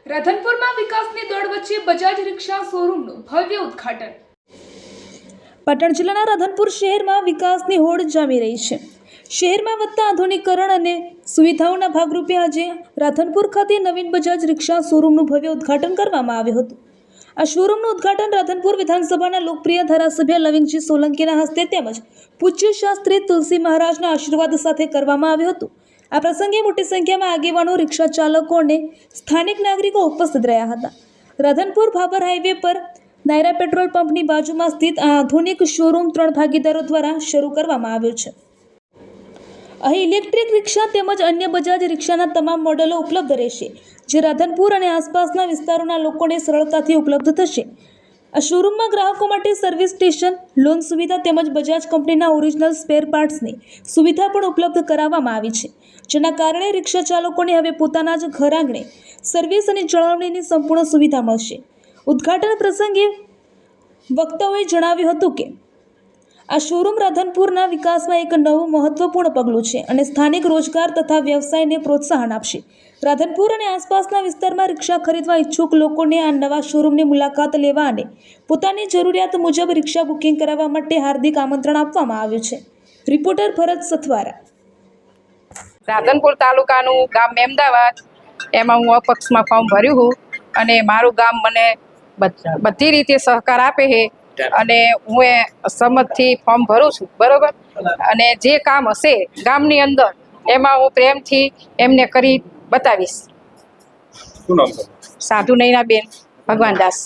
રાધનપુરમાં વિકાસની દોડ વચ્ચે બજાજ રિક્ષા શોરૂમનું ભવ્ય ઉદ્ઘાટન। પાટણ જિલ્લાના રાધનપુર શહેરમાં વિકાસની હોડ જામી રહી છે। શહેરમાં વધતા આધુનિકીકરણ અને સુવિધાઓના ભાગરૂપે આજે રાધનપુર ખાતે નવીન બજાજ રિક્ષા શોરૂમનું ભવ્ય ઉદ્ઘાટન કરવામાં આવ્યું હતું। આ શોરૂમનું ઉદ્ઘાટન રાધનપુર વિધાનસભાના લોકપ્રિય ધારાસભ્ય લવિંગજી સોલંકીના હસ્તે તેમજ પૂજ્ય શાસ્ત્રી તુલસી મહારાજના આશીર્વાદ સાથે કરવામાં આવ્યું હતું। આ પ્રસંગે મોટી સંખ્યામાં આગેવાનો, રિક્ષા ચાલકો અને સ્થાનિક નાગરિકો ઉપસ્થિત રહ્યા હતા। રાધનપુર ભાભર હાઈવે પર નાયરા પેટ્રોલ પંપની બાજુમાં સ્થિત આ આધુનિક શોરૂમ 3 ભાગીદારો દ્વારા શરૂ કરવામાં આવ્યો છે। અહીં ઇલેક્ટ્રિક રિક્ષા તેમજ અન્ય બજાજ રિક્ષાના તમામ મોડેલો ઉપલબ્ધ રહેશે, જે રાધનપુર અને આસપાસના વિસ્તારોના લોકોને સરળતાથી ઉપલબ્ધ થશે। આ શોરૂમમાં ગ્રાહકો માટે સર્વિસ સ્ટેશન, લોન સુવિધા તેમજ બજાજ કંપનીના ઓરિજિનલ સ્પેર પાર્ટ્સની સુવિધા પણ ઉપલબ્ધ કરાવવામાં આવી છે, જેના કારણે રિક્ષા ચાલકોને હવે પોતાના જ ઘર આંગણે સર્વિસ અને જાળવણીની સંપૂર્ણ સુવિધા મળશે। ઉદ્ઘાટન પ્રસંગે વક્તાઓએ જણાવ્યું હતું કે આ શોરૂમ રાધનપુરના વિકાસમાં એક નવું મહત્વપૂર્ણ પગલું છે અને સ્થાનિક રોજગાર તથા વ્યવસાયને પ્રોત્સાહન આપશે। રાધનપુર અને આસપાસના વિસ્તારમાં રિક્ષા ખરીદવા ઈચ્છુક લોકોને આ નવા શોરૂમની મુલાકાત લેવા અને પોતાની જરૂરિયાત મુજબ રિક્ષા બુકિંગ કરાવવા માટે હાર્દિક આમંત્રણ આપવામાં આવ્યું છે। રિપોર્ટર ભરત સથવારા, રાધનપુર તાલુકાનું ગામ મેમદાવાદ, એમાં હું અપક્ષમાં ફોર્મ ભર્યું હું અને મારું ગામ મને બધી રીતે સહકાર આપે છે અને હું એ સંમતથી ફોર્મ ભરું છું, બરોબર। અને જે કામ હશે ગામની અંદર એમાં હું પ્રેમથી એમને કરી બતાવીશ। શું નામ છે? સાધુ નૈનાબેન ભગવાનદાસ।